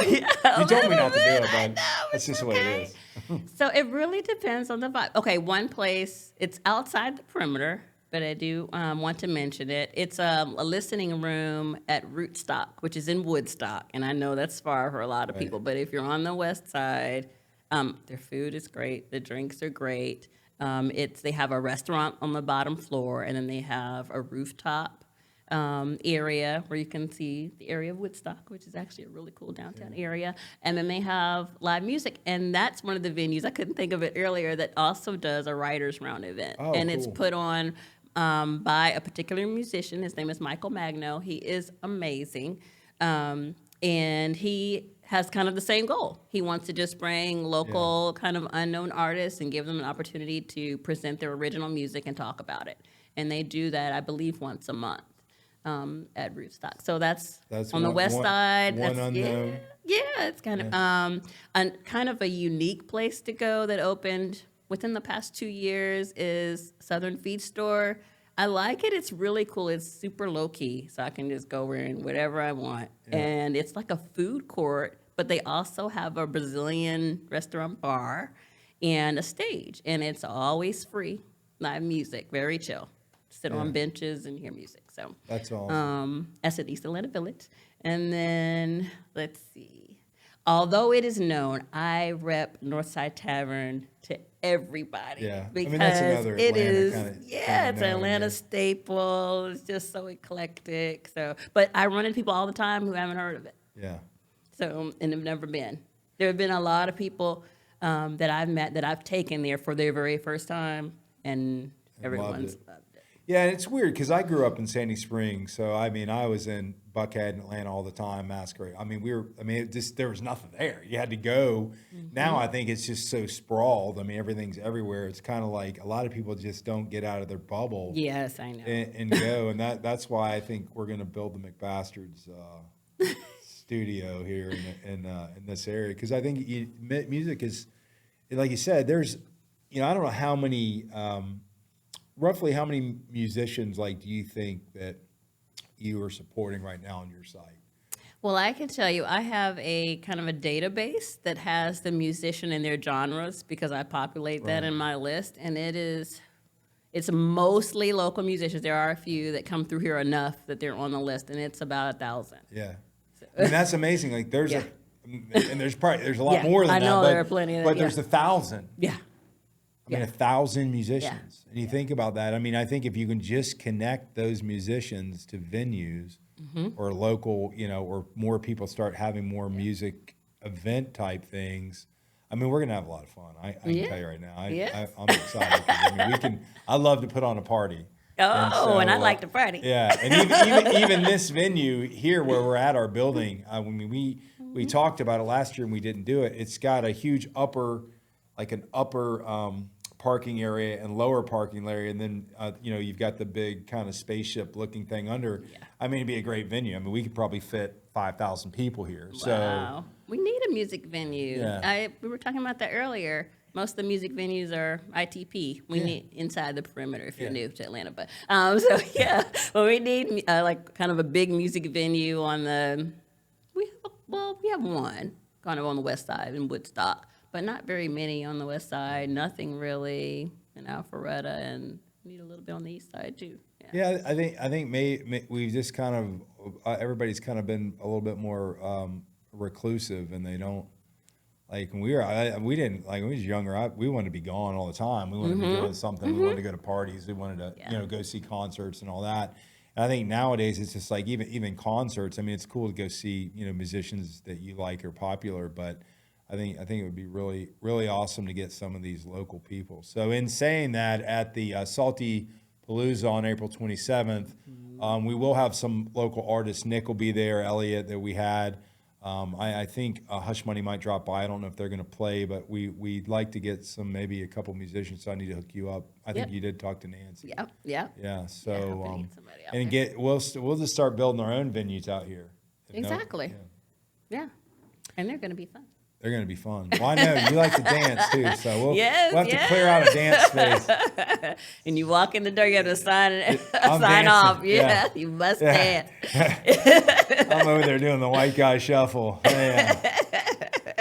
You told me not to do it, but that's just the way it is. So it really depends on the vibe. Okay, one place, it's outside the perimeter, but I do want to mention it. It's a listening room at Rootstock, which is in Woodstock. And I know that's far for a lot of people, but if you're on the west side, their food is great. The drinks are great. They have a restaurant on the bottom floor, and then they have a rooftop area where you can see the area of Woodstock, which is actually a really cool downtown area. And then they have live music, and that's one of the venues, I couldn't think of it earlier, that also does a Writers Round event. And cool. It's put on by a particular musician. His name is Michael Magno. He is amazing. And he has kind of the same goal. He wants to just bring local kind of unknown artists and give them an opportunity to present their original music and talk about it. And they do that, I believe, once a month. At Rootstock. So that's on the west side. One unknown. Yeah, it's kind of a unique place to go that opened within the past 2 years is Southern Feed Store. I like it. It's really cool. It's super low key, so I can just go in whatever I want. Yeah. And it's like a food court, but they also have a Brazilian restaurant bar. and a stage, and it's always free, live music, very chill. Sit on benches and hear music. So that's awesome. That's at East Atlanta Village. And then, let's see. Although it is known, I rep Northside Tavern to everybody. Yeah. Because that's another it Atlanta is, kinda it's an Atlanta staple. It's just so eclectic. So, but I run into people all the time who haven't heard of it. Yeah. So, and have never been. There have been a lot of people that I've met that I've taken there for their very first time, and everyone's loved it. Yeah, and it's weird because I grew up in Sandy Springs, so I mean, I was in Buckhead and Atlanta all the time, Masquerade. I mean, there was nothing there. You had to go. Now I think it's just so sprawled. I mean, everything's everywhere. It's kind of like a lot of people just don't get out of their bubble. Yes, I know. And go, and that's why I think we're going to build the McBastards studio here in this area, because I think music is, like you said, there's, I don't know how many. Roughly how many musicians do you think that you are supporting right now on your site? Well, I can tell you, I have a kind of a database that has the musician and their genres, because I populate that in my list, and it's mostly local musicians. There are a few that come through here enough that they're on the list, and it's about 1,000. Yeah, and that's amazing. Like there's and there's a lot more than that. I know there are plenty of that. But there's 1,000. Yeah. I mean, 1,000 musicians. And you think about that. I mean, I think if you can just connect those musicians to venues or local, or more people start having more music event type things, I mean, we're going to have a lot of fun. I can tell you right now. I'm excited. I mean, I love to put on a party. Oh, and I like to party. Yeah, and even this venue here where we're at, our building, I mean, we talked about it last year and we didn't do it. It's got a huge upper parking area and lower parking area, and then you've got the big kind of spaceship looking thing under. Yeah. I mean, it'd be a great venue. I mean, we could probably fit 5,000 people here. Wow. So we need a music venue. Yeah. We were talking about that earlier. Most of the music venues are ITP. We need inside the perimeter if you're new to Atlanta. But well, we need kind of a big music venue on the. We have one kind of on the west side in Woodstock, but not very many on the west side. Nothing really in Alpharetta, and we need a little bit on the east side too. Yeah, I think we've just kind of everybody's kind of been a little bit more reclusive, and they don't when we was younger. We wanted to be gone all the time. We wanted to be doing something. We wanted to go to parties. We wanted to go see concerts and all that. And I think nowadays it's just even concerts. I mean, it's cool to go see musicians that you like or popular, but I think it would be really, really awesome to get some of these local people. So in saying that, at the SaltyPalooza on April 27th, we will have some local artists. Nick will be there, Elliot that we had. I think Hush Money might drop by. I don't know if they're going to play, but we'd like to get maybe a couple musicians. So I need to hook you up. I think you did talk to Nancy. Yeah. So we'll just start building our own venues out here. Exactly. Yeah, and they're going to be fun. They're going to be fun. Well, I know you like to dance too, so we'll have to clear out a dance space. And you walk in the door, you have to sign off. Yeah, you must dance. I'm over there doing the white guy shuffle. Yeah.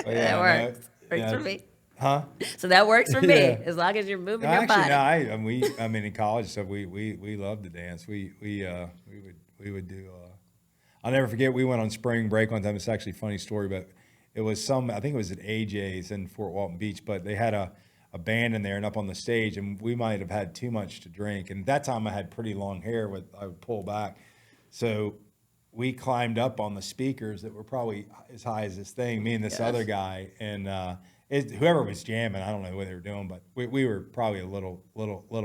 That works. Works for me. Huh? So that works for me, as long as you're moving your body. I mean, in college, so we loved to dance. We would do. I'll never forget. We went on spring break one time. It's actually a funny story, but. It was I think it was at AJ's in Fort Walton Beach, but they had a band in there and up on the stage, and we might have had too much to drink. And at that time I had pretty long hair I would pull back. So we climbed up on the speakers that were probably as high as this thing, me and this other guy. And whoever was jamming, I don't know what they were doing, but we were probably a little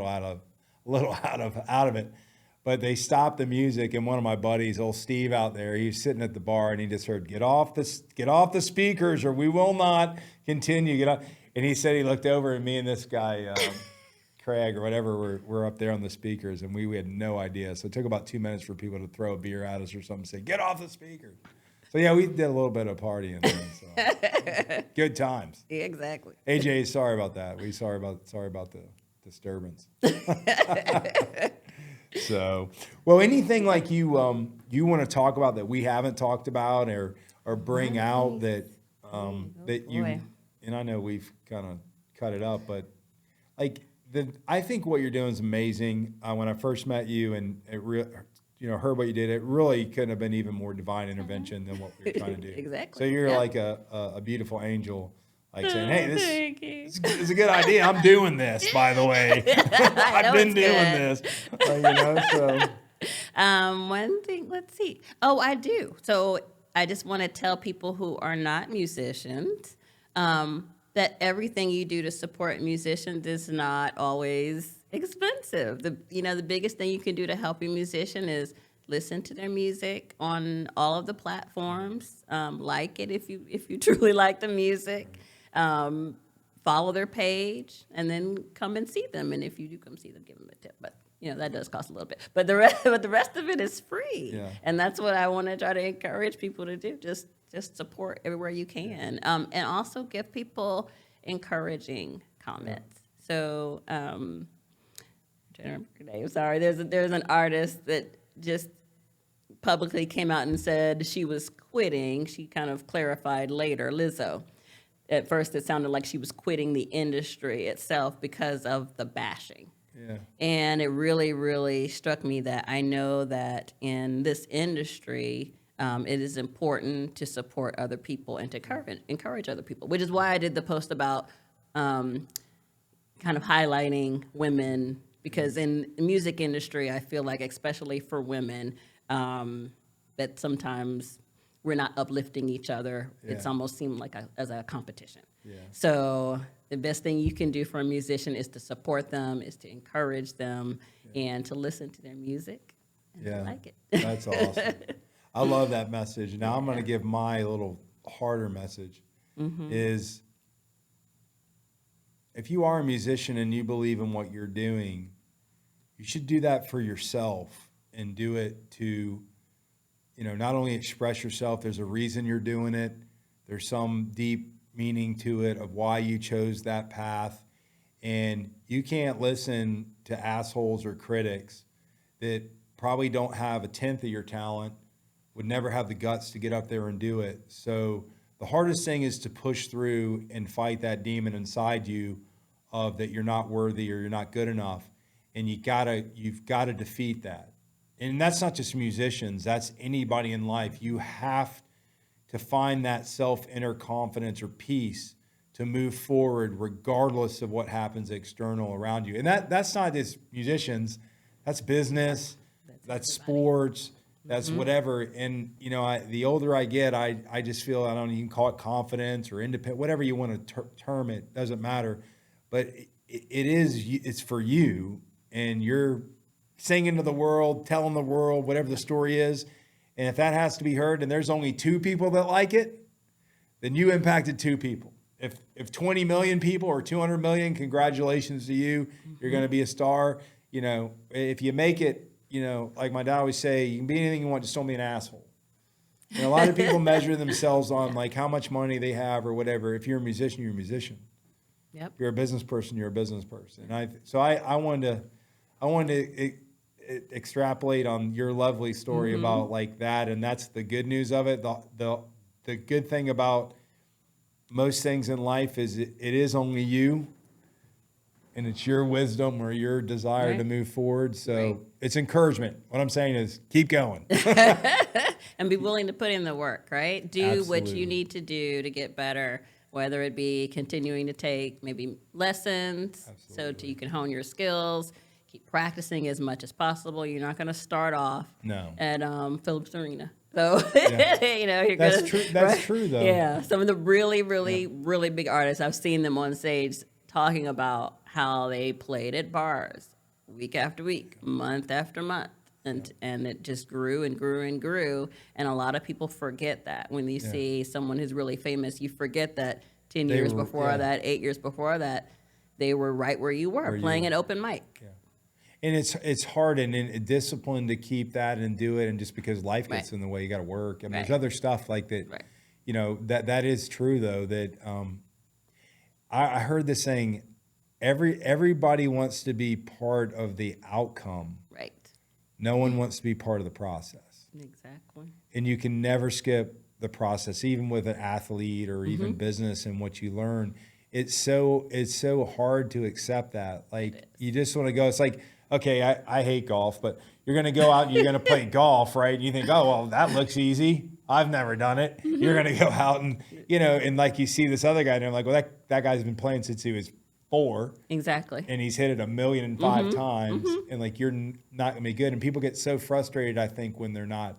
out of it. But they stopped the music, and one of my buddies, old Steve out there, he was sitting at the bar, and he just heard, get off the speakers, or we will not continue. Get off. And he said he looked over at me and this guy, Craig or whatever, we're up there on the speakers, and we had no idea. So it took about 2 minutes for people to throw a beer at us or something, say, get off the speakers. So yeah, we did a little bit of partying then. So. Good times. Yeah, exactly. AJ, sorry about that. Sorry about the disturbance. So, well, anything like you want to talk about that we haven't talked about or bring out that that you, and I know we've kind cut it up. But like I think what you're doing is amazing. When I first met you and heard what you did, it really couldn't have been even more divine intervention than what we were trying to do. Exactly. So you're Yeah. like a beautiful angel, like saying, "Hey, Thank you. this is a good idea. I'm doing this, by the way. I've been doing this." So. One thing, let's see. Oh, I do. So I just want to tell people who are not musicians that everything you do to support musicians is not always expensive. The biggest thing you can do to help a musician is listen to their music on all of the platforms. Like it if you truly like the music. Follow their page, and then come and see them. And if you do come see them, give them a tip. But that does cost a little bit. But the rest of it is free. Yeah. And that's what I want to try to encourage people to do. Just support everywhere you can, and also give people encouraging comments. Yeah. So, I'm trying to remember her name. Sorry, there's an artist that just publicly came out and said she was quitting. She kind of clarified later, Lizzo. At first, it sounded like she was quitting the industry itself because of the bashing. Yeah. And it really, really struck me that I know that in this industry, it is important to support other people and to encourage other people, which is why I did the post about kind of highlighting women, because in the music industry, I feel like, especially for women, that sometimes we're not uplifting each other. Yeah. It's almost seemed like as a competition. Yeah. So the best thing you can do for a musician is to support them, is to encourage them, and to listen to their music and to like it. That's awesome. I love that message. Now I'm going to give my little harder message is if you are a musician and you believe in what you're doing, you should do that for yourself and do it to not only express yourself, there's a reason you're doing it. There's some deep meaning to it of why you chose that path. And you can't listen to assholes or critics that probably don't have a tenth of your talent, would never have the guts to get up there and do it. So the hardest thing is to push through and fight that demon inside you of that you're not worthy or you're not good enough. And you've got to defeat that. And that's not just musicians, that's anybody in life. You have to find that inner confidence or peace to move forward regardless of what happens external around you. And that's not just musicians, that's business, that's sports, that's whatever. And, the older I get, I just feel, I don't even call it confidence or independent, whatever you want to term it, doesn't matter. But it's for you, and you're singing to the world, telling the world whatever the story is. And if that has to be heard and there's only 2 people that like it, then you impacted 2 people. If 20 million people or 200 million, congratulations to you. You're going to be a star. If you make it, like my dad always say, you can be anything you want, just don't be an asshole. And a lot of people measure themselves on like how much money they have or whatever. If you're a musician, you're a musician. Yep. If you're a business person, you're a business person. And I wanted to extrapolate on your lovely story about like that, and that's the good news of it. The good thing about most things in life is it is only you, and it's your wisdom or your desire to move forward. So it's encouragement. What I'm saying is keep going. And be willing to put in the work, right? Do Absolutely. what you need to do to get better, whether it be continuing to take maybe lessons so you can hone your skills. Keep practicing as much as possible. You're not going to start off at Phillips Arena. So, you're That's true. That's true, though. Yeah. Some of the really, really, really big artists, I've seen them on stage talking about how they played at bars week after week, month after month. And it just grew and grew and grew. And a lot of people forget that. When you see someone who's really famous, you forget that 10 years before that, 8 years before that, they were right where you were, playing an open mic. Yeah. And it's hard and discipline to keep that and do it. And just because life gets in the way, you got to work. I mean, there's other stuff like that. Right. That is true though. That I heard this saying, everybody wants to be part of the outcome. Right. No one wants to be part of the process. Exactly. And you can never skip the process, even with an athlete or even business and what you learn. it's so hard to accept that. Like, you just want to go. It's like, okay, I hate golf, but you're going to go out and you're going to play golf, right? And you think, oh, well, that looks easy. I've never done it. You're going to go out and, and like you see this other guy and I'm like, well, that guy's been playing since he was 4. Exactly. And he's hit it 1,000,005 times. And like, you're not going to be good. And people get so frustrated, I think, when they're not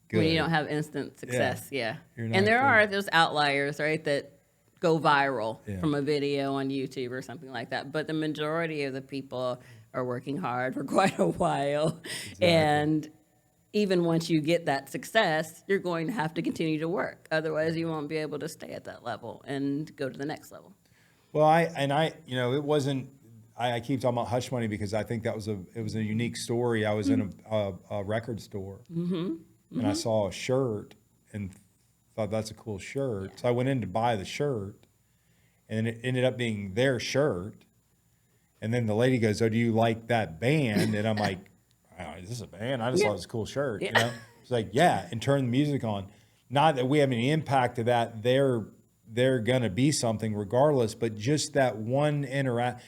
good. When you don't have instant success. Yeah. And there good. are those outliers, right, that go viral from a video on YouTube or something like that. But the majority of the people are working hard for quite a while. Exactly. And even once you get that success, you're going to have to continue to work. Otherwise, you won't be able to stay at that level and go to the next level. Well, it wasn't, I keep talking about Hush Money because I think it was a unique story. I was in a record store and I saw a shirt and thought that's a cool shirt. Yeah. So I went in to buy the shirt and it ended up being their shirt. And then the lady goes, "Oh, do you like that band?" And I'm like, "Oh, is this a band? I just thought it was a cool shirt." Yeah. It's like, yeah, and turn the music on. Not that we have any impact to that. They're gonna be something regardless, but just that one interaction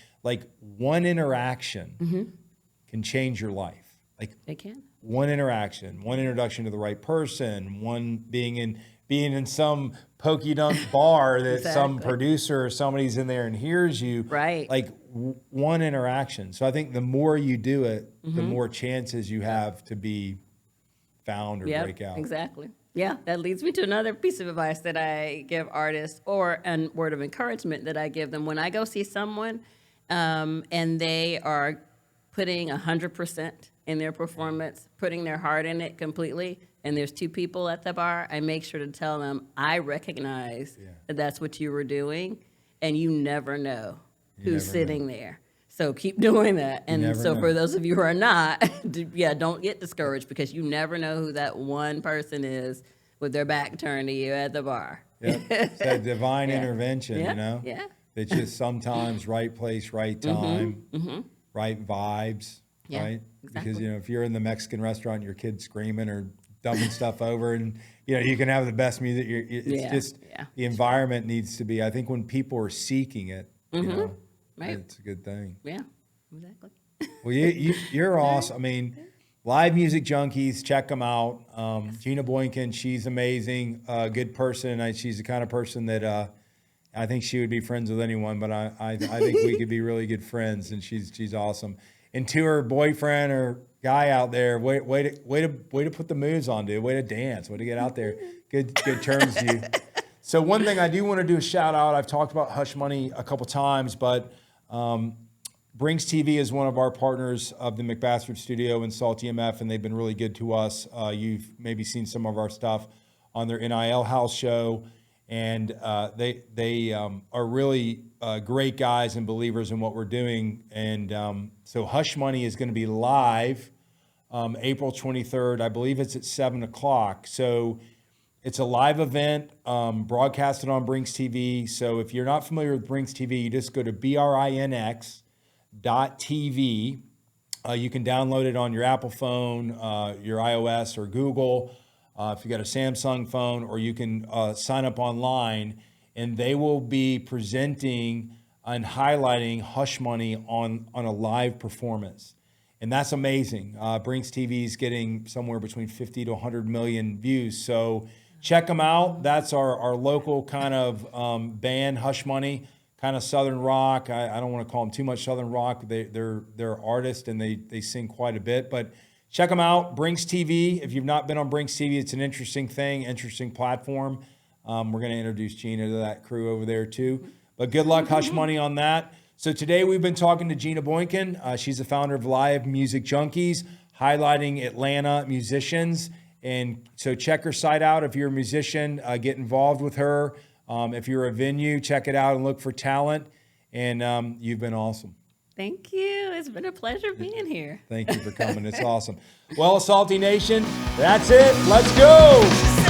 can change your life. Like, it can. One interaction, one introduction to the right person, one being in some pokey dunk bar that some producer or somebody's in there and hears you. Right. Like, one interaction. So I think the more you do it, the more chances you have to be found or break out. Exactly. Yeah, that leads me to another piece of advice that I give artists, or a word of encouragement that I give them. When I go see someone and they are putting 100% in their performance, putting their heart in it completely, and there's 2 people at the bar, I make sure to tell them, I recognize that that's what you were doing, and you never know who's sitting there. So keep doing that. And so for those of you who are not, don't get discouraged because you never know who that one person is with their back turned to you at the bar. Yep. It's that divine intervention, Yeah. It's just sometimes right place, right time, right vibes, right? Exactly. Because, if you're in the Mexican restaurant, your kid's screaming or dumping stuff over and, you can have the best music. The environment needs to be, I think when people are seeking it, right. It's a good thing. Yeah, exactly. Well, you're awesome. I mean, Live Music Junkies, check them out. Gina Boykin, she's amazing, good person. She's the kind of person that I think she would be friends with anyone, but I think we could be really good friends, and she's awesome. And to her boyfriend or guy out there, way to put the moves on, dude. Way to dance. Way to get out there. Good terms to you. So one thing I do want to do a shout out. I've talked about Hush Money a couple times, but Brinks TV is one of our partners of the McBastard Studio and SaltyMF, and they've been really good to us. You've maybe seen some of our stuff on their NIL House show, and they are really great guys and believers in what we're doing. And so Hush Money is going to be live April 23rd. I believe it's at 7 o'clock. So it's a live event broadcasted on Brinks TV. So if you're not familiar with Brinks TV, you just go to BRINX.TV. You can download it on your Apple phone, your iOS or Google, if you got a Samsung phone, or you can sign up online, and they will be presenting and highlighting Hush Money on a live performance. And that's amazing. Brinks TV is getting somewhere between 50 to 100 million views. So check them out. That's our local kind of band, Hush Money, kind of Southern rock. I don't want to call them too much Southern rock. They're artists and they sing quite a bit. But check them out, Brinks TV. If you've not been on Brinks TV, it's an interesting thing, interesting platform. We're going to introduce Gina to that crew over there too. But good luck, Hush Money, on that. So today we've been talking to Gina Boykin. She's the founder of Live Music Junkies, highlighting Atlanta musicians. And so check her site out. If you're a musician, get involved with her. If you're a venue, check it out and look for talent. And you've been awesome. Thank you. It's been a pleasure being here. Thank you for coming. It's awesome. Well, Salty Nation, that's it. Let's go.